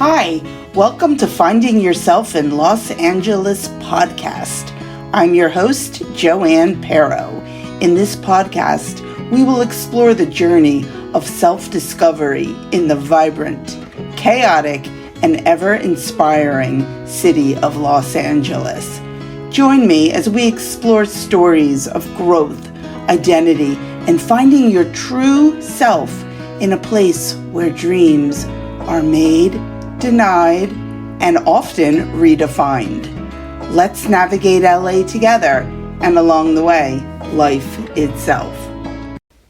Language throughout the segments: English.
Hi, welcome to Finding Yourself in Los Angeles podcast. I'm your host, Joanne Pero. In this podcast, we will explore the journey of self-discovery in the vibrant, chaotic, and ever-inspiring city of Los Angeles. Join me as we explore stories of growth, identity, and finding your true self in a place where dreams are made, denied, and often redefined. Let's navigate LA together, and along the way, life itself.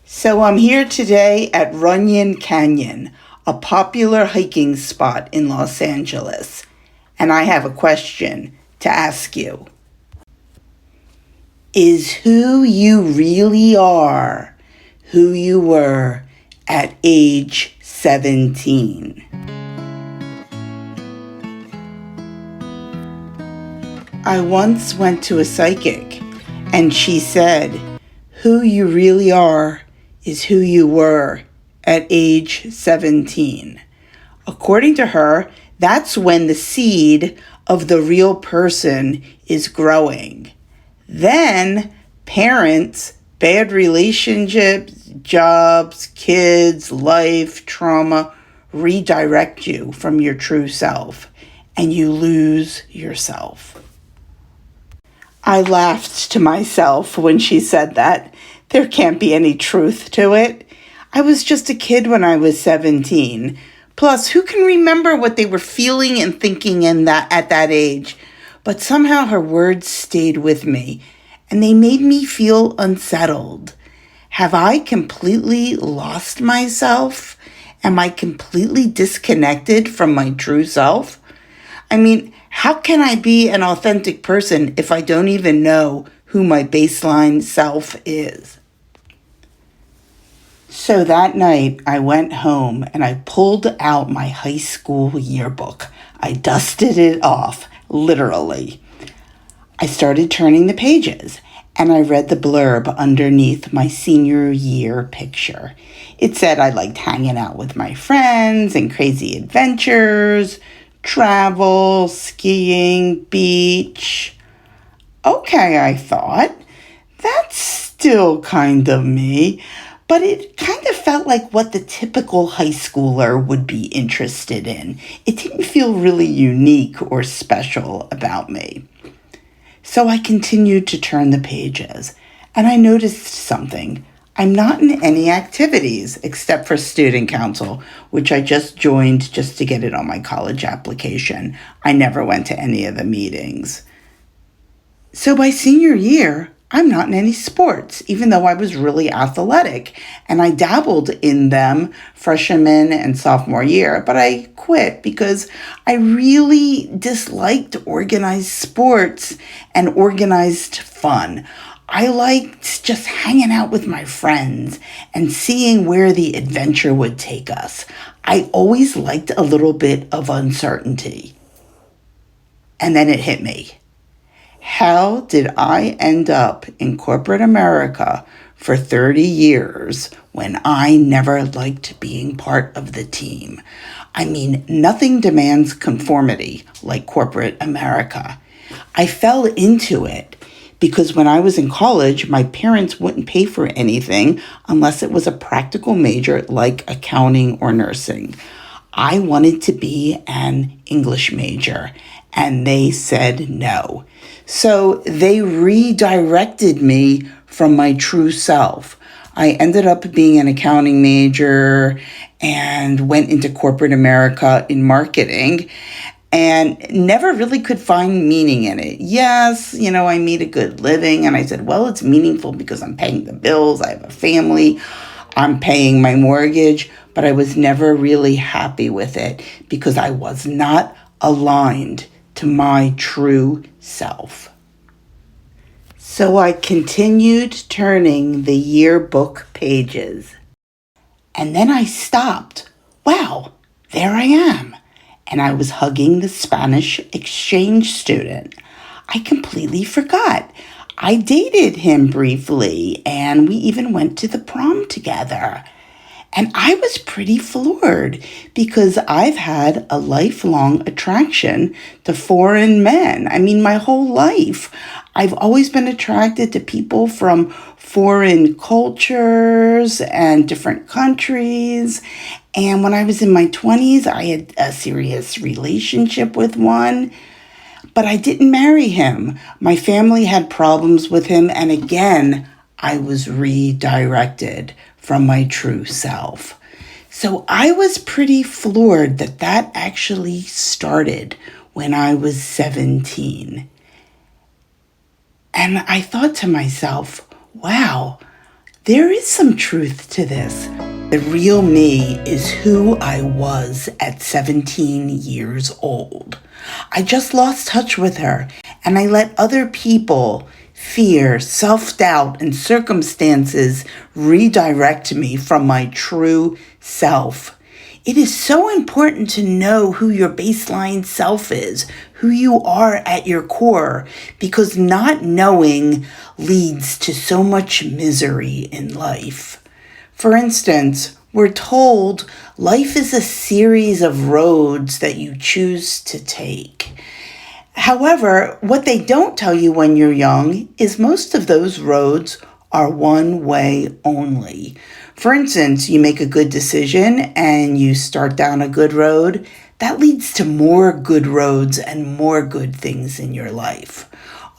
So I'm here today at Runyon Canyon, a popular hiking spot in Los Angeles, and I have a question to ask you. Is who you really are who you were at age 17? I once went to a psychic, and she said, who you really are is who you were at age 17. According to her, that's when the seed of the real person is growing. Then parents, bad relationships, jobs, kids, life, trauma redirect you from your true self, and you lose yourself. I laughed to myself when she said that. There can't be any truth to it. I was just a kid when I was 17. Plus, who can remember what they were feeling and thinking at that age? But somehow her words stayed with me, and they made me feel unsettled. Have I completely lost myself? Am I completely disconnected from my true self? I mean, how can I be an authentic person if I don't even know who my baseline self is? So that night, I went home and I pulled out my high school yearbook. I dusted it off, literally. I started turning the pages, and I read the blurb underneath my senior year picture. It said I liked hanging out with my friends and crazy adventures, travel, skiing, beach. Okay, I thought, that's still kind of me, but it kind of felt like what the typical high schooler would be interested in. It didn't feel really unique or special about me. So I continued to turn the pages, and I noticed something. I'm not in any activities except for student council, which I just joined just to get it on my college application. I never went to any of the meetings. So by senior year, I'm not in any sports, even though I was really athletic, and I dabbled in them freshman and sophomore year, but I quit because I really disliked organized sports and organized fun. I liked just hanging out with my friends and seeing where the adventure would take us. I always liked a little bit of uncertainty. And then it hit me. How did I end up in corporate America for 30 years when I never liked being part of the team? I mean, nothing demands conformity like corporate America. I fell into it because when I was in college, my parents wouldn't pay for anything unless it was a practical major like accounting or nursing. I wanted to be an English major, and they said no. So they redirected me from my true self. I ended up being an accounting major and went into corporate America in marketing, and never really could find meaning in it. Yes, I made a good living, and I said, well, it's meaningful because I'm paying the bills, I have a family, I'm paying my mortgage, but I was never really happy with it because I was not aligned to my true self. So I continued turning the yearbook pages. And then I stopped. Wow, there I am. And I was hugging the Spanish exchange student. I completely forgot. I dated him briefly, and we even went to the prom together. And I was pretty floored because I've had a lifelong attraction to foreign men. I mean, my whole life, I've always been attracted to people from foreign cultures and different countries. And when I was in my 20s, I had a serious relationship with one, but I didn't marry him. My family had problems with him, and again, I was redirected from my true self. So I was pretty floored that that actually started when I was 17. And I thought to myself, wow, there is some truth to this. The real me is who I was at 17 years old. I just lost touch with her, and I let other people, fear, self-doubt, and circumstances redirect me from my true self. It is so important to know who your baseline self is, who you are at your core, because not knowing leads to so much misery in life. For instance, we're told life is a series of roads that you choose to take. However, what they don't tell you when you're young is most of those roads are one way only. For instance, you make a good decision and you start down a good road. That leads to more good roads and more good things in your life.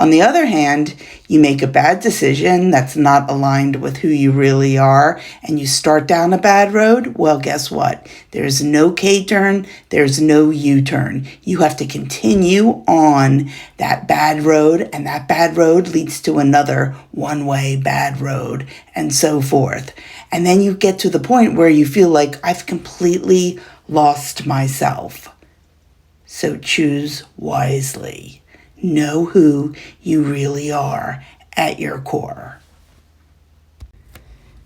On the other hand, you make a bad decision that's not aligned with who you really are, and you start down a bad road. Well, guess what? There's no K-turn, there's no U-turn. You have to continue on that bad road, and that bad road leads to another one-way bad road, and so forth. And then you get to the point where you feel like I've completely lost myself. So choose wisely. Know who you really are at your core.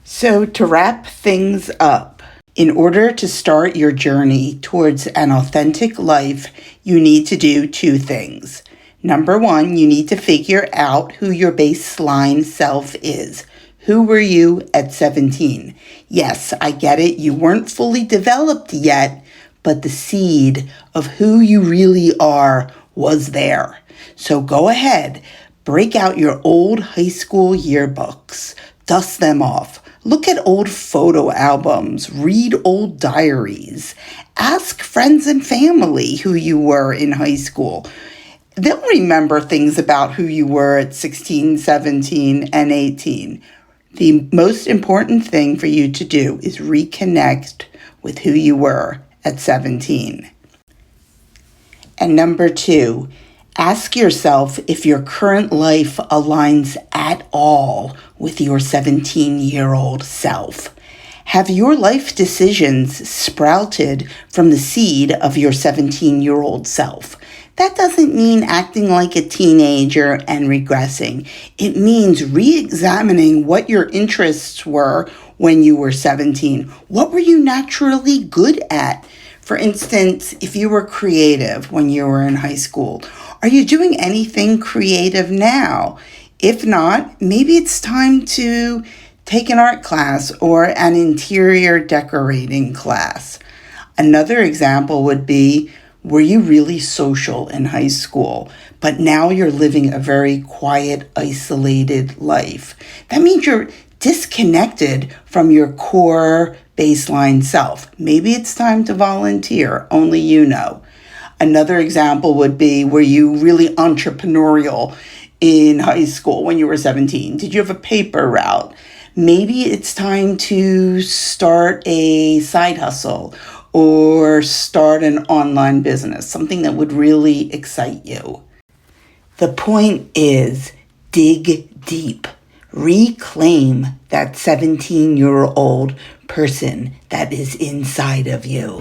So to wrap things up, in order to start your journey towards an authentic life, you need to do two things. Number one, you need to figure out who your baseline self is. Who were you at 17? Yes, I get it. You weren't fully developed yet, but the seed of who you really are was there. So go ahead, break out your old high school yearbooks, dust them off, look at old photo albums, read old diaries, ask friends and family who you were in high school. They'll remember things about who you were at 16, 17, and 18. The most important thing for you to do is reconnect with who you were at 17. And number two, ask yourself if your current life aligns at all with your 17-year-old self. Have your life decisions sprouted from the seed of your 17-year-old self? That doesn't mean acting like a teenager and regressing. It means re-examining what your interests were when you were 17. What were you naturally good at? For instance, if you were creative when you were in high school, are you doing anything creative now? If not, maybe it's time to take an art class or an interior decorating class. Another example would be, were you really social in high school, but now you're living a very quiet, isolated life? That means you're disconnected from your core baseline self. Maybe it's time to volunteer, only you know. Another example would be, were you really entrepreneurial in high school when you were 17? Did you have a paper route? Maybe it's time to start a side hustle or start an online business, something that would really excite you. The point is, dig deep. Reclaim that 17-year-old person that is inside of you.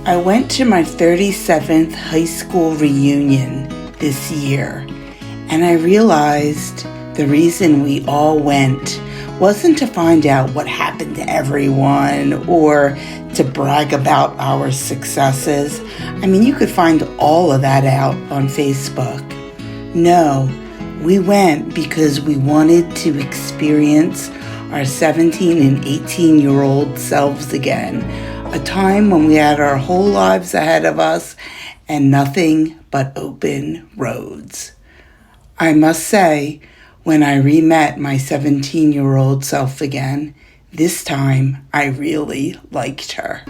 I went to my 37th high school reunion this year, and I realized the reason we all went wasn't to find out what happened to everyone or to brag about our successes. I mean, you could find all of that out on Facebook. No, we went because we wanted to experience our 17 and 18-year-old selves again, a time when we had our whole lives ahead of us and nothing but open roads. I must say, when I re-met my 17-year-old self again, this time I really liked her.